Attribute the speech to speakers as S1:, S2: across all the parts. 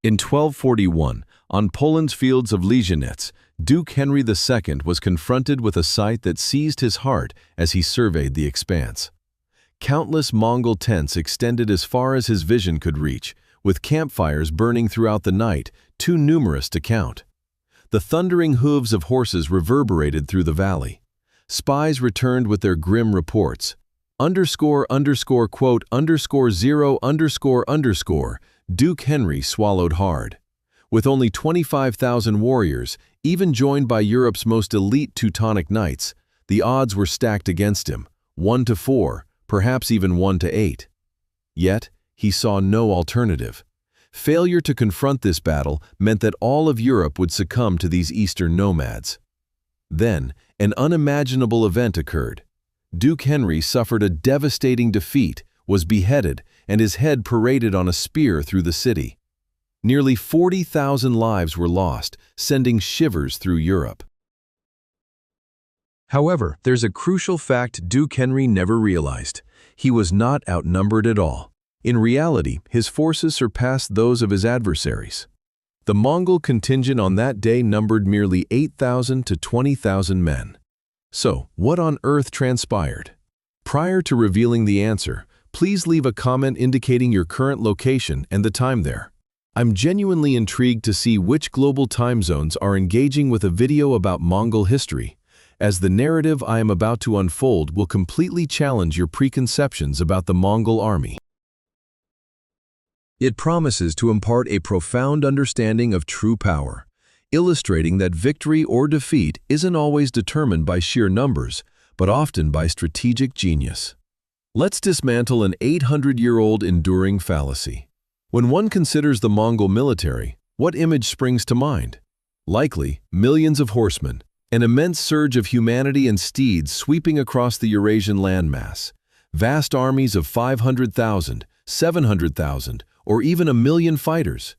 S1: In 1241, on Poland's fields of Ligenets, Duke Henry II was confronted with a sight that seized his heart as he surveyed the expanse. Countless Mongol tents extended as far as his vision could reach, with campfires burning throughout the night, too numerous to count. The thundering hooves of horses reverberated through the valley. Spies returned with their grim reports. ___0__, Duke Henry swallowed hard. With only 25,000 warriors, even joined by Europe's most elite Teutonic knights, the odds were stacked against him, 1-4, perhaps even 1-8. Yet, he saw no alternative. Failure to confront this battle meant that all of Europe would succumb to these eastern nomads. Then, an unimaginable event occurred. Duke Henry suffered a devastating defeat, was beheaded, and his head paraded on a spear through the city. Nearly 40,000 lives were lost, sending shivers through Europe. However, there's a crucial fact Duke Henry never realized. He was not outnumbered at all. In reality, his forces surpassed those of his adversaries. The Mongol contingent on that day numbered merely 8,000 to 20,000 men. So, what on earth transpired? Prior to revealing the answer, please leave a comment indicating your current location and the time there. I'm genuinely intrigued to see which global time zones are engaging with a video about Mongol history, as the narrative I am about to unfold will completely challenge your preconceptions about the Mongol army. It promises to impart a profound understanding of true power, illustrating that victory or defeat isn't always determined by sheer numbers, but often by strategic genius. Let's dismantle an 800-year-old enduring fallacy. When one considers the Mongol military, what image springs to mind? Likely, millions of horsemen, an immense surge of humanity and steeds sweeping across the Eurasian landmass, vast armies of 500,000, 700,000, or even 1,000,000 fighters.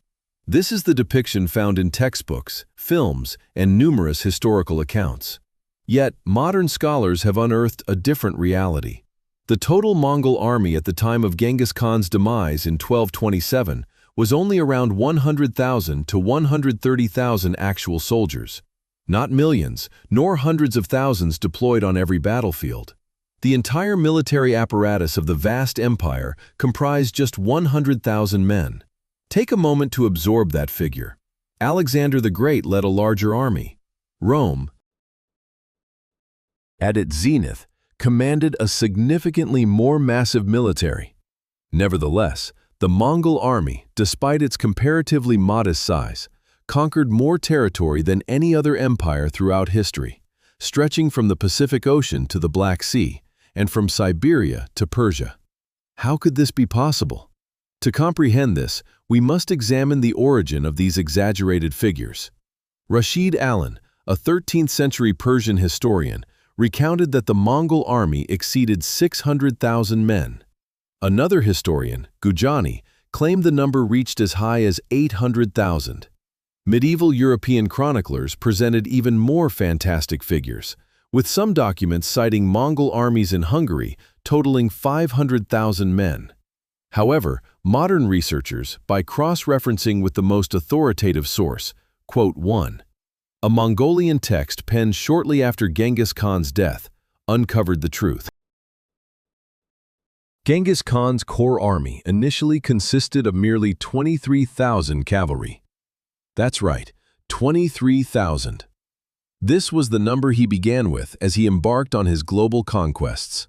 S1: This is the depiction found in textbooks, films, and numerous historical accounts. Yet, modern scholars have unearthed a different reality. The total Mongol army at the time of Genghis Khan's demise in 1227 was only around 100,000 to 130,000 actual soldiers. Not millions, nor hundreds of thousands deployed on every battlefield. The entire military apparatus of the vast empire comprised just 100,000 men. Take a moment to absorb that figure. Alexander the Great led a larger army. Rome, at its zenith, commanded a significantly more massive military. Nevertheless, the Mongol army, despite its comparatively modest size, conquered more territory than any other empire throughout history, stretching from the Pacific Ocean to the Black Sea, and from Siberia to Persia. How could this be possible? To comprehend this, we must examine the origin of these exaggerated figures. Rashid Allen, a 13th-century Persian historian, recounted that the Mongol army exceeded 600,000 men. Another historian, Gujani, claimed the number reached as high as 800,000. Medieval European chroniclers presented even more fantastic figures, with some documents citing Mongol armies in Hungary totaling 500,000 men. However, modern researchers, by cross-referencing with the most authoritative source, quote 1, a Mongolian text penned shortly after Genghis Khan's death, uncovered the truth. Genghis Khan's core army initially consisted of merely 23,000 cavalry. That's right, 23,000. This was the number he began with as he embarked on his global conquests.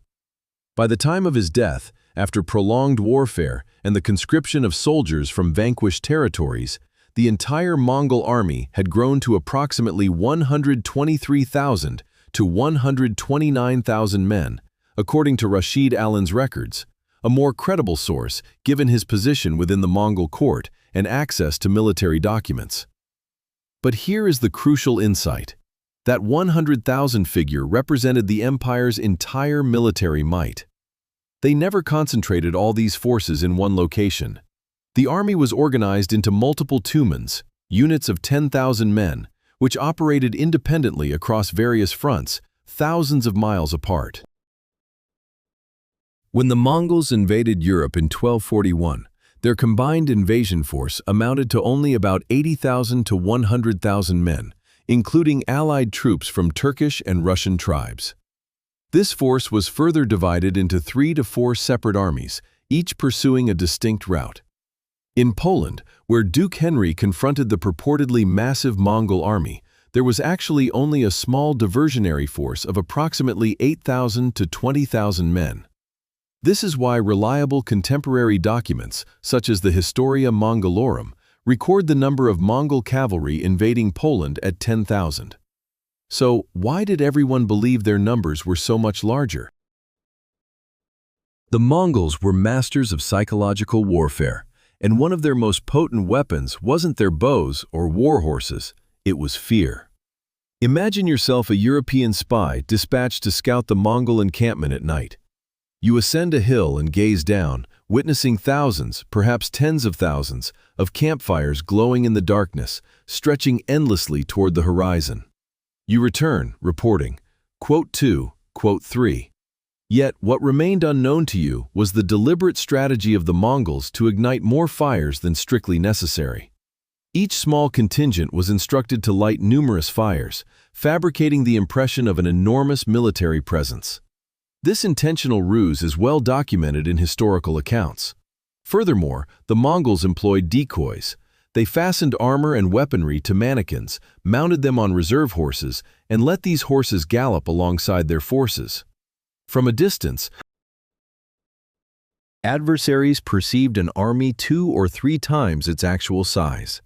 S1: By the time of his death, after prolonged warfare and the conscription of soldiers from vanquished territories, the entire Mongol army had grown to approximately 123,000 to 129,000 men, according to Rashid Allen's records, a more credible source given his position within the Mongol court and access to military documents. But here is the crucial insight. That 100,000 figure represented the empire's entire military might. They never concentrated all these forces in one location. The army was organized into multiple tumens, units of 10,000 men, which operated independently across various fronts, thousands of miles apart. When the Mongols invaded Europe in 1241, Their combined invasion force amounted to only about 80,000 to 100,000 men, including allied troops from Turkish and Russian tribes. This force was further divided into 3 to 4 separate armies, each pursuing a distinct route. In Poland, where Duke Henry confronted the purportedly massive Mongol army, there was actually only a small diversionary force of approximately 8,000 to 20,000 men. This is why reliable contemporary documents, such as the Historia Mongolorum, record the number of Mongol cavalry invading Poland at 10,000. So, why did everyone believe their numbers were so much larger? The Mongols were masters of psychological warfare, and one of their most potent weapons wasn't their bows or war horses, it was fear. Imagine yourself a European spy dispatched to scout the Mongol encampment at night. You ascend a hill and gaze down, witnessing thousands, perhaps tens of thousands, of campfires glowing in the darkness, stretching endlessly toward the horizon. You return, reporting, quote 2, quote 3. Yet, what remained unknown to you was the deliberate strategy of the Mongols to ignite more fires than strictly necessary. Each small contingent was instructed to light numerous fires, fabricating the impression of an enormous military presence. This intentional ruse is well documented in historical accounts. Furthermore, the Mongols employed decoys. They fastened armor and weaponry to mannequins, mounted them on reserve horses, and let these horses gallop alongside their forces. From a distance, adversaries perceived an army 2 or 3 times its actual size.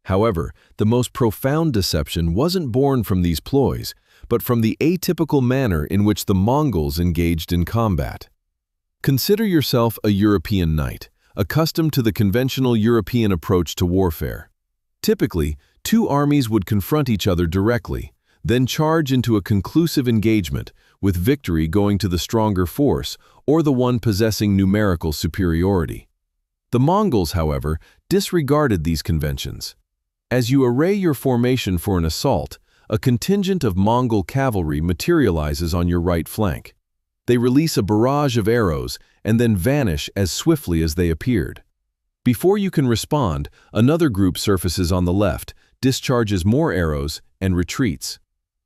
S1: However, the most profound deception wasn't born from these ploys, but from the atypical manner in which the Mongols engaged in combat. Consider yourself a European knight, accustomed to the conventional European approach to warfare. Typically, 2 armies would confront each other directly, then charge into a conclusive engagement, with victory going to the stronger force or the one possessing numerical superiority. The Mongols, however, disregarded these conventions. As you array your formation for an assault, a contingent of Mongol cavalry materializes on your right flank. They release a barrage of arrows and then vanish as swiftly as they appeared. Before you can respond, another group surfaces on the left, discharges more arrows, and retreats.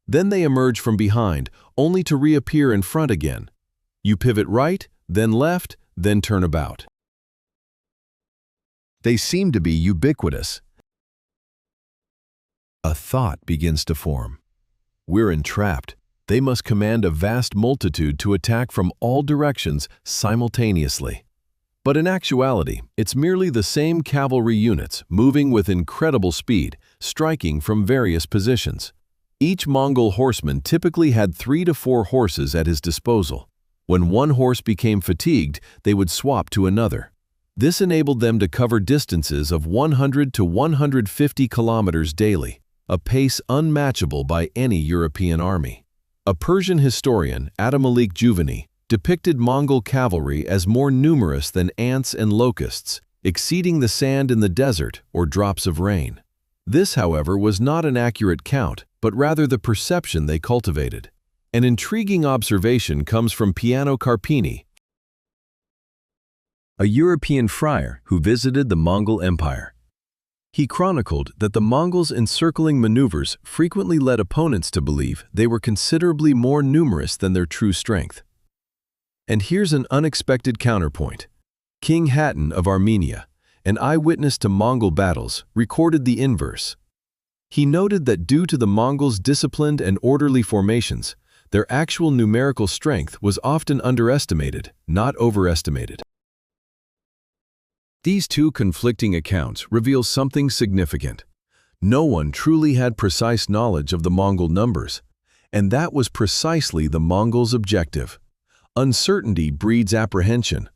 S1: Then they emerge from behind, only to reappear in front again. You pivot right, then left, then turn about. They seem to be ubiquitous. A thought begins to form. We're entrapped. They must command a vast multitude to attack from all directions simultaneously. But in actuality, it's merely the same cavalry units moving with incredible speed, striking from various positions. Each Mongol horseman typically had 3 to 4 horses at his disposal. When one horse became fatigued, they would swap to another. This enabled them to cover distances of 100 to 150 kilometers daily, a pace unmatchable by any European army. A Persian historian, Adamalik Juvani, depicted Mongol cavalry as more numerous than ants and locusts, exceeding the sand in the desert or drops of rain. This, however, was not an accurate count, but rather the perception they cultivated. An intriguing observation comes from Piano Carpini, a European friar who visited the Mongol Empire. He chronicled that the Mongols' encircling maneuvers frequently led opponents to believe they were considerably more numerous than their true strength. And here's an unexpected counterpoint. King Hatton of Armenia, an eyewitness to Mongol battles, recorded the inverse. He noted that due to the Mongols' disciplined and orderly formations, their actual numerical strength was often underestimated, not overestimated. These 2 conflicting accounts reveal something significant. No one truly had precise knowledge of the Mongol numbers, and that was precisely the Mongols' objective. Uncertainty breeds apprehension.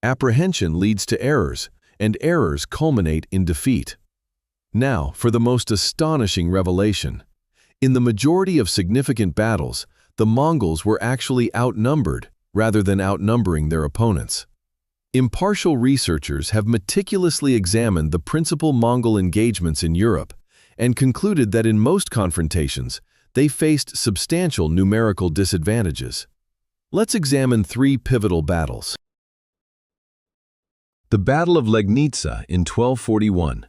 S1: Apprehension leads to errors, and errors culminate in defeat. Now, for the most astonishing revelation. In the majority of significant battles, the Mongols were actually outnumbered rather than outnumbering their opponents. Impartial researchers have meticulously examined the principal Mongol engagements in Europe and concluded that in most confrontations, they faced substantial numerical disadvantages. Let's examine 3 pivotal battles. The Battle of Legnica in 1241.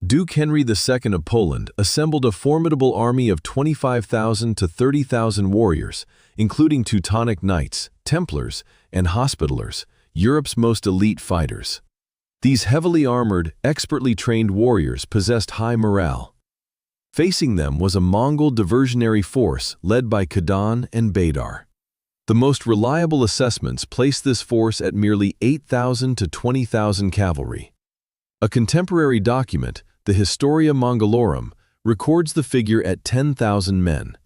S1: Duke Henry II of Poland assembled a formidable army of 25,000 to 30,000 warriors, including Teutonic Knights, Templars, and Hospitallers, Europe's most elite fighters. These heavily armored, expertly trained warriors possessed high morale. Facing them was a Mongol diversionary force led by Khadan and Baydar. The most reliable assessments placed this force at merely 8,000 to 20,000 cavalry. A contemporary document, the Historia Mongolorum, records the figure at 10,000 men.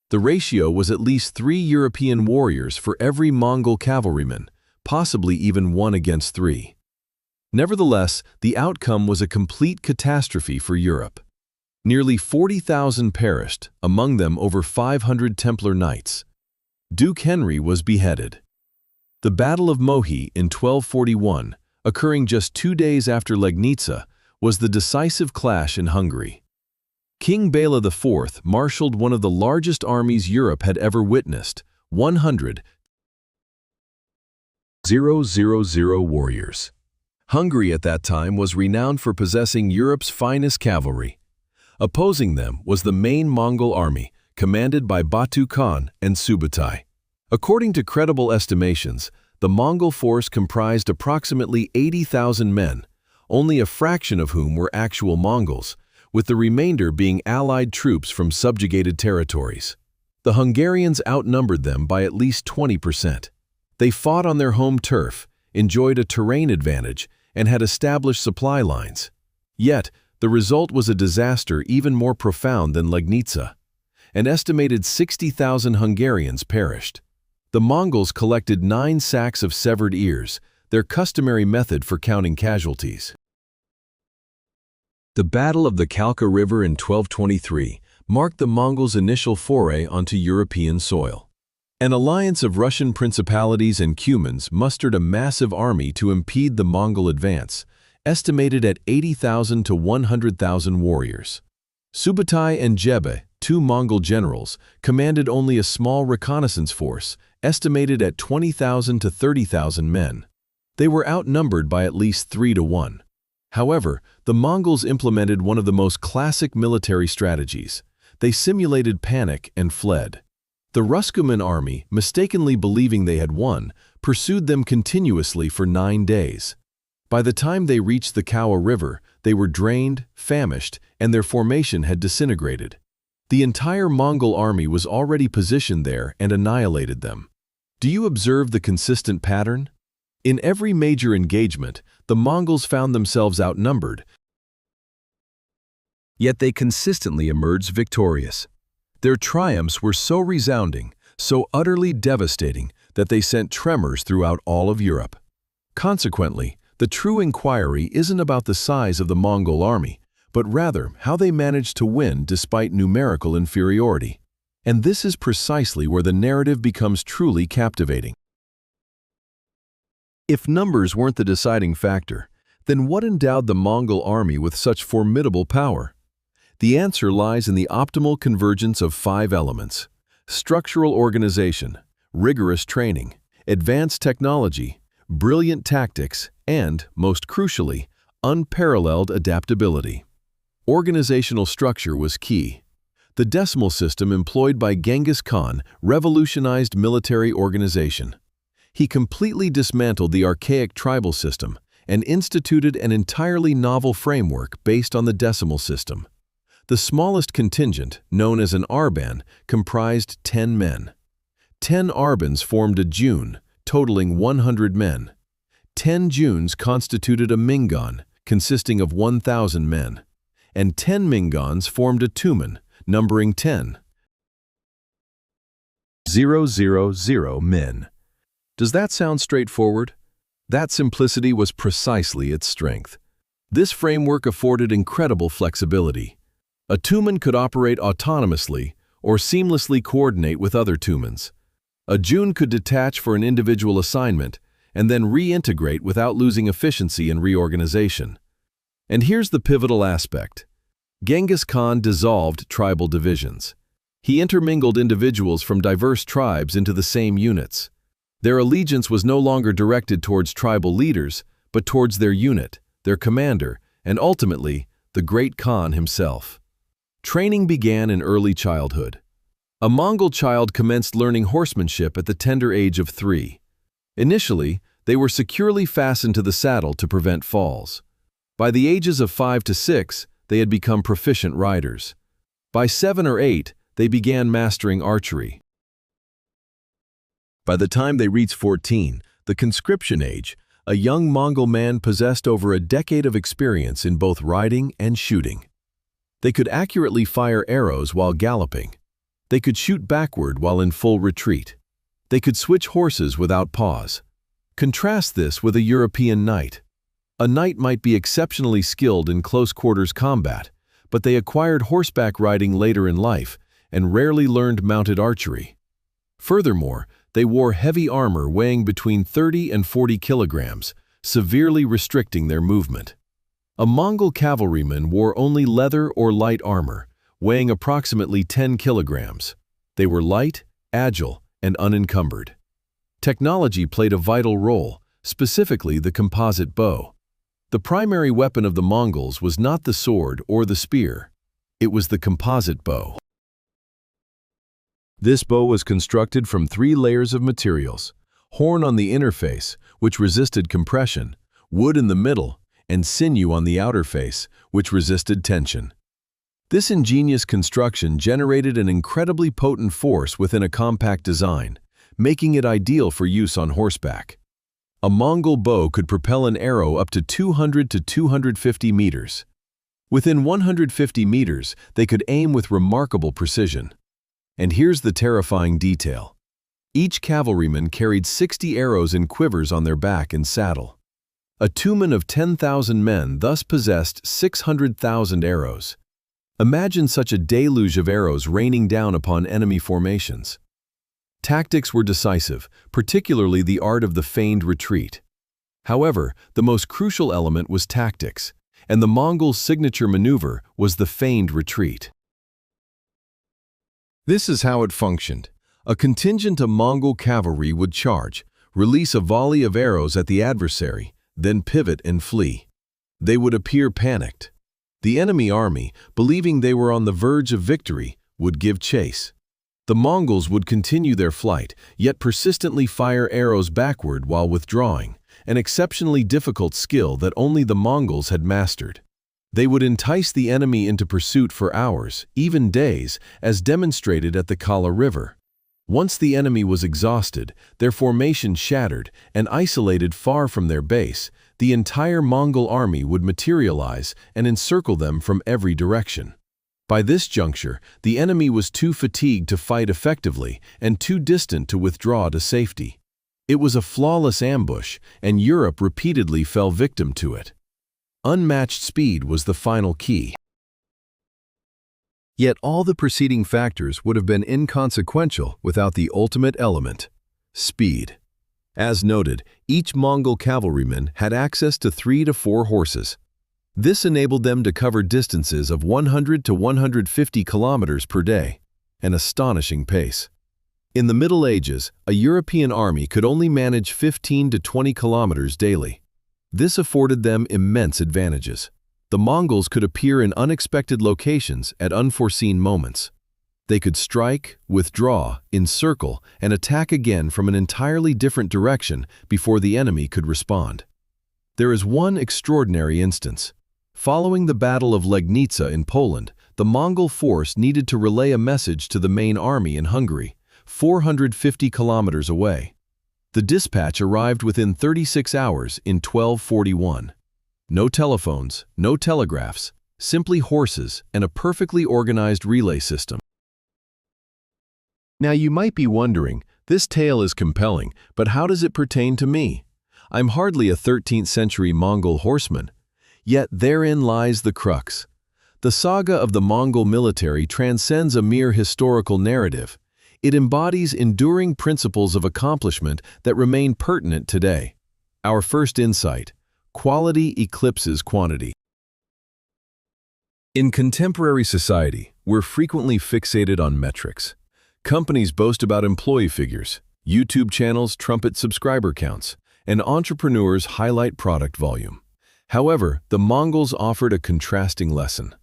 S1: The ratio was at least 3 European warriors for every Mongol cavalryman, possibly even 1 against 3. Nevertheless, the outcome was a complete catastrophe for Europe. Nearly 40,000 perished, among them over 500 Templar knights. Duke Henry was beheaded. The Battle of Mohi in 1241, occurring just 2 days after Legnica, was the decisive clash in Hungary. King Bela IV marshaled one of the largest armies Europe had ever witnessed, 100,000 warriors. Hungary at that time was renowned for possessing Europe's finest cavalry. Opposing them was the main Mongol army, commanded by Batu Khan and Subutai. According to credible estimations, the Mongol force comprised approximately 80,000 men, only a fraction of whom were actual Mongols, with the remainder being allied troops from subjugated territories. The Hungarians outnumbered them by at least 20%. They fought on their home turf, enjoyed a terrain advantage, and had established supply lines. Yet, the result was a disaster even more profound than Legnica. An estimated 60,000 Hungarians perished. The Mongols collected 9 sacks of severed ears, their customary method for counting casualties. The Battle of the Kalka River in 1223 marked the Mongols' initial foray onto European soil. An alliance of Russian principalities and Cumans mustered a massive army to impede the Mongol advance, estimated at 80,000 to 100,000 warriors. Subutai and Jebe, 2 Mongol generals, commanded only a small reconnaissance force, estimated at 20,000 to 30,000 men. They were outnumbered by at least 3 to 1. However, the Mongols implemented one of the most classic military strategies. They simulated panic and fled. The Ruskuman army, mistakenly believing they had won, pursued them continuously for 9 days. By the time they reached the Kawa River, they were drained, famished, and their formation had disintegrated. The entire Mongol army was already positioned there and annihilated them. Do you observe the consistent pattern? In every major engagement, the Mongols found themselves outnumbered, yet they consistently emerged victorious. Their triumphs were so resounding, so utterly devastating, that they sent tremors throughout all of Europe. Consequently, the true inquiry isn't about the size of the Mongol army, but rather how they managed to win despite numerical inferiority. And this is precisely where the narrative becomes truly captivating. If numbers weren't the deciding factor, then what endowed the Mongol army with such formidable power? The answer lies in the optimal convergence of 5 elements: structural organization, rigorous training, advanced technology, brilliant tactics, and, most crucially, unparalleled adaptability. Organizational structure was key. The decimal system employed by Genghis Khan revolutionized military organization. He completely dismantled the archaic tribal system and instituted an entirely novel framework based on the decimal system. The smallest contingent, known as an arban, comprised 10 men. 10 arbans formed a jun, totaling 100 men. 10 juns constituted a mingan, consisting of 1,000 men. And 10 mingans formed a tumen, numbering 10,000 men. Does that sound straightforward? That simplicity was precisely its strength. This framework afforded incredible flexibility. A tumen could operate autonomously or seamlessly coordinate with other tumens. A jun could detach for an individual assignment and then reintegrate without losing efficiency and reorganization. And here's the pivotal aspect. Genghis Khan dissolved tribal divisions. He intermingled individuals from diverse tribes into the same units. Their allegiance was no longer directed towards tribal leaders, but towards their unit, their commander, and ultimately, the great Khan himself. Training began in early childhood. A Mongol child commenced learning horsemanship at the tender age of 3. Initially, they were securely fastened to the saddle to prevent falls. By the ages of 5 to 6, they had become proficient riders. By 7 or 8, they began mastering archery. By the time they reached 14, the conscription age, a young Mongol man possessed over a decade of experience in both riding and shooting. They could accurately fire arrows while galloping. They could shoot backward while in full retreat. They could switch horses without pause. Contrast this with a European knight. A knight might be exceptionally skilled in close-quarters combat, but they acquired horseback riding later in life and rarely learned mounted archery. Furthermore, they wore heavy armor weighing between 30 and 40 kilograms, severely restricting their movement. A Mongol cavalryman wore only leather or light armor, weighing approximately 10 kilograms. They were light, agile, and unencumbered. Technology played a vital role, specifically the composite bow. The primary weapon of the Mongols was not the sword or the spear. It was the composite bow. This bow was constructed from 3 layers of materials: horn on the inner face, which resisted compression, wood in the middle, and sinew on the outer face, which resisted tension. This ingenious construction generated an incredibly potent force within a compact design, making it ideal for use on horseback. A Mongol bow could propel an arrow up to 200 to 250 meters. Within 150 meters, they could aim with remarkable precision. And here's the terrifying detail. Each cavalryman carried 60 arrows in quivers on their back and saddle. A tumen of 10,000 men thus possessed 600,000 arrows. Imagine such a deluge of arrows raining down upon enemy formations. Tactics were decisive, particularly the art of the feigned retreat. However, the most crucial element was tactics, and the Mongols' signature maneuver was the feigned retreat. This is how it functioned. A contingent of Mongol cavalry would charge, release a volley of arrows at the adversary, then pivot and flee. They would appear panicked. The enemy army, believing they were on the verge of victory, would give chase. The Mongols would continue their flight, yet persistently fire arrows backward while withdrawing, an exceptionally difficult skill that only the Mongols had mastered. They would entice the enemy into pursuit for hours, even days, as demonstrated at the Kala River. Once the enemy was exhausted, their formation shattered, and isolated far from their base, the entire Mongol army would materialize and encircle them from every direction. By this juncture, the enemy was too fatigued to fight effectively and too distant to withdraw to safety. It was a flawless ambush, and Europe repeatedly fell victim to it. Unmatched speed was the final key. Yet all the preceding factors would have been inconsequential without the ultimate element: speed. As noted, each Mongol cavalryman had access to 3 to 4 horses. This enabled them to cover distances of 100 to 150 kilometers per day, an astonishing pace. In the Middle Ages, a European army could only manage 15 to 20 kilometers daily. This afforded them immense advantages. The Mongols could appear in unexpected locations at unforeseen moments. They could strike, withdraw, encircle, and attack again from an entirely different direction before the enemy could respond. There is one extraordinary instance. Following the Battle of Legnica in Poland, the Mongol force needed to relay a message to the main army in Hungary, 450 kilometers away. The dispatch arrived within 36 hours in 1241. No telephones, no telegraphs, simply horses and a perfectly organized relay system. Now you might be wondering, this tale is compelling, but how does it pertain to me? I'm hardly a 13th century Mongol horseman. Yet therein lies the crux. The saga of the Mongol military transcends a mere historical narrative. It embodies enduring principles of accomplishment that remain pertinent today. Our first insight: quality eclipses quantity. In contemporary society, we're frequently fixated on metrics. Companies boast about employee figures, YouTube channels trumpet subscriber counts, and entrepreneurs highlight product volume. However, the Mongols offered a contrasting lesson.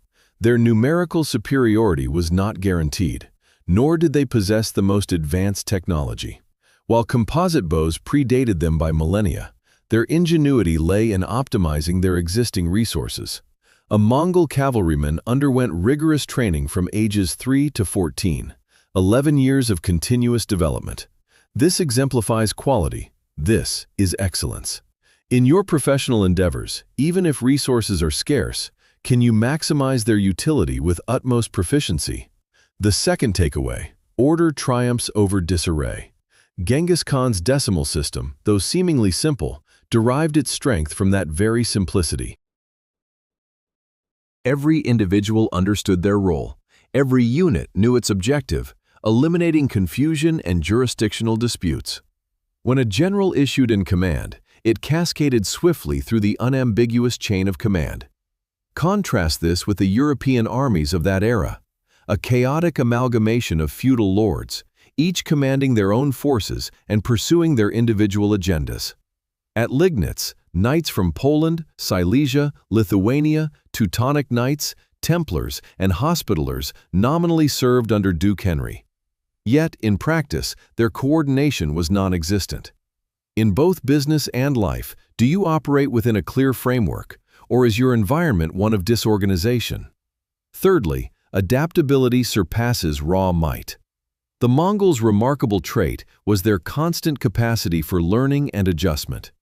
S1: Their numerical superiority was not guaranteed, nor did they possess the most advanced technology. While composite bows predated them by millennia, their ingenuity lay in optimizing their existing resources. A Mongol cavalryman underwent rigorous training from ages 3 to 14, 11 years of continuous development. This exemplifies quality. This is excellence. In your professional endeavors, even if resources are scarce, can you maximize their utility with utmost proficiency? The second takeaway: order triumphs over disarray. Genghis Khan's decimal system, though seemingly simple, derived its strength from that very simplicity. Every individual understood their role. Every unit knew its objective, eliminating confusion and jurisdictional disputes. When a general issued in command, it cascaded swiftly through the unambiguous chain of command. Contrast this with the European armies of that era, a chaotic amalgamation of feudal lords, each commanding their own forces and pursuing their individual agendas. At Liegnitz, knights from Poland, Silesia, Lithuania, Teutonic Knights, Templars, and Hospitallers nominally served under Duke Henry. Yet, in practice, their coordination was non-existent. In both business and life, do you operate within a clear framework, or is your environment one of disorganization? Thirdly, adaptability surpasses raw might. The Mongols' remarkable trait was their constant capacity for learning and adjustment.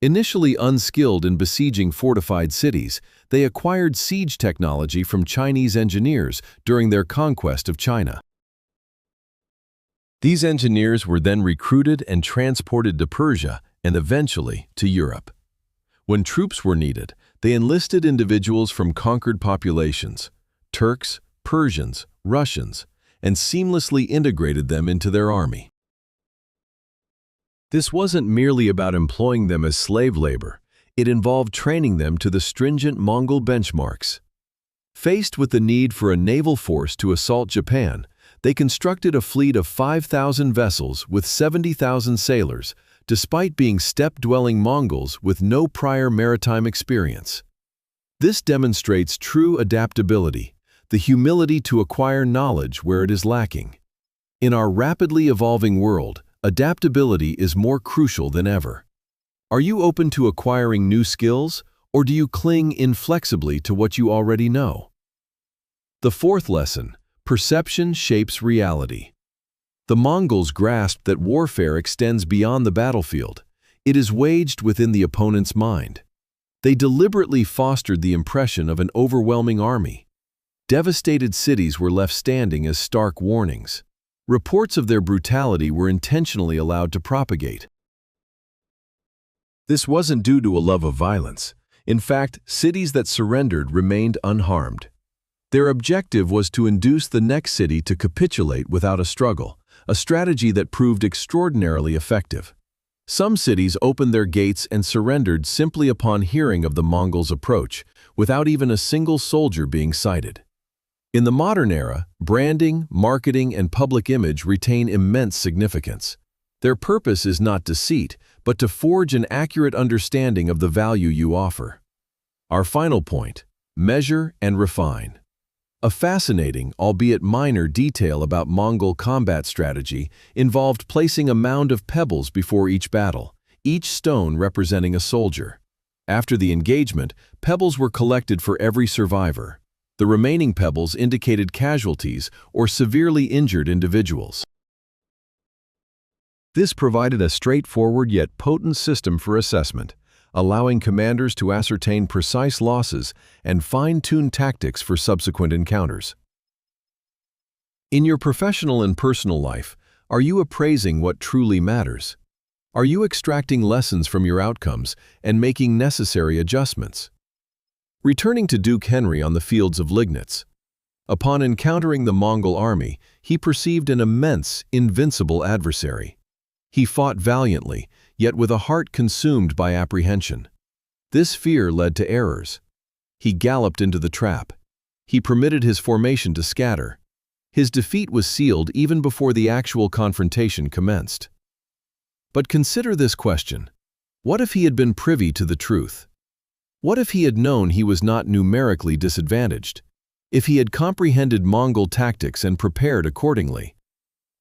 S1: Initially unskilled in besieging fortified cities, they acquired siege technology from Chinese engineers during their conquest of China. These engineers were then recruited and transported to Persia and eventually to Europe. When troops were needed, they enlisted individuals from conquered populations, Turks, Persians, Russians, and seamlessly integrated them into their army. This wasn't merely about employing them as slave labor. It involved training them to the stringent Mongol benchmarks. Faced with the need for a naval force to assault Japan, they constructed a fleet of 5,000 vessels with 70,000 sailors, despite being steppe-dwelling Mongols with no prior maritime experience. This demonstrates true adaptability, the humility to acquire knowledge where it is lacking. In our rapidly evolving world, adaptability is more crucial than ever. Are you open to acquiring new skills, or do you cling inflexibly to what you already know? The fourth lesson: perception shapes reality. The Mongols grasped that warfare extends beyond the battlefield. It is waged within the opponent's mind. They deliberately fostered the impression of an overwhelming army. Devastated cities were left standing as stark warnings. Reports of their brutality were intentionally allowed to propagate. This wasn't due to a love of violence. In fact, cities that surrendered remained unharmed. Their objective was to induce the next city to capitulate without a struggle, a strategy that proved extraordinarily effective. Some cities opened their gates and surrendered simply upon hearing of the Mongols' approach, without even a single soldier being sighted. In the modern era, branding, marketing, and public image retain immense significance. Their purpose is not deceit, but to forge an accurate understanding of the value you offer. Our final point: measure and refine. A fascinating, albeit minor, detail about Mongol combat strategy involved placing a mound of pebbles before each battle, each stone representing a soldier. After the engagement, pebbles were collected for every survivor. The remaining pebbles indicated casualties or severely injured individuals. This provided a straightforward yet potent system for assessment, allowing commanders to ascertain precise losses and fine-tune tactics for subsequent encounters. In your professional and personal life, are you appraising what truly matters? Are you extracting lessons from your outcomes and making necessary adjustments? Returning to Duke Henry on the fields of Liegnitz, upon encountering the Mongol army, he perceived an immense, invincible adversary. He fought valiantly, yet with a heart consumed by apprehension. This fear led to errors. He galloped into the trap. He permitted his formation to scatter. His defeat was sealed even before the actual confrontation commenced. But consider this question: What if he had been privy to the truth? What if he had known he was not numerically disadvantaged? If he had comprehended Mongol tactics and prepared accordingly?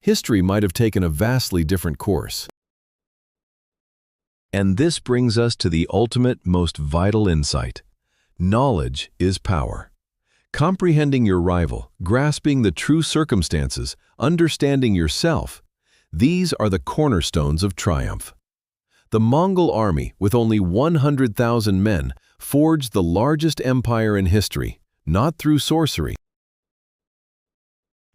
S1: History might have taken a vastly different course. And this brings us to the ultimate, most vital insight. Knowledge is power. Comprehending your rival, grasping the true circumstances, understanding yourself, these are the cornerstones of triumph. The Mongol army, with only 100,000 men, forged the largest empire in history, not through sorcery.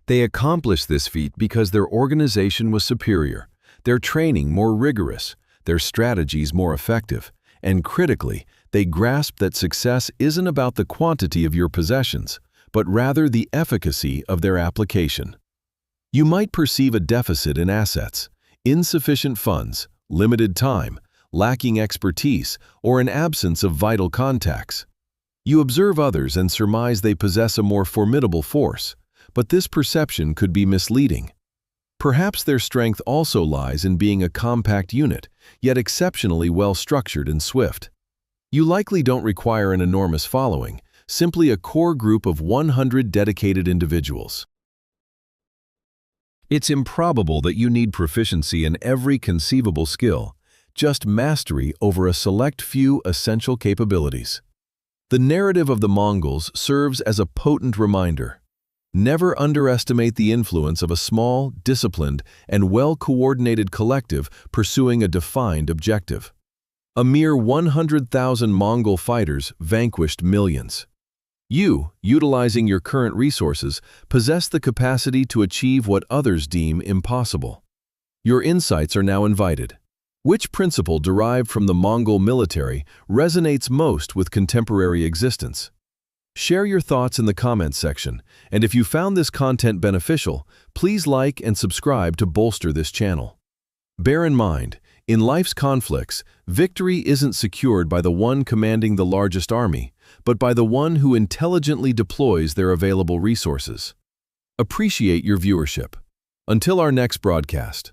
S1: They accomplished this feat because their organization was superior, their training more rigorous, their strategies more effective, and critically, they grasped that success isn't about the quantity of your possessions, but rather the efficacy of their application. You might perceive a deficit in assets, insufficient funds, limited time, lacking expertise, or an absence of vital contacts. You observe others and surmise they possess a more formidable force, but this perception could be misleading. Perhaps their strength also lies in being a compact unit, yet exceptionally well-structured and swift. You likely don't require an enormous following, simply a core group of 100 dedicated individuals. It's improbable that you need proficiency in every conceivable skill, just mastery over a select few essential capabilities. The narrative of the Mongols serves as a potent reminder. Never underestimate the influence of a small, disciplined, and well-coordinated collective pursuing a defined objective. A mere 100,000 Mongol fighters vanquished millions. You, utilizing your current resources, possess the capacity to achieve what others deem impossible. Your insights are now invited. Which principle derived from the Mongol military resonates most with contemporary existence? Share your thoughts in the comments section, and if you found this content beneficial, please like and subscribe to bolster this channel. Bear in mind, in life's conflicts, victory isn't secured by the one commanding the largest army, but by the one who intelligently deploys their available resources. Appreciate your viewership. Until our next broadcast.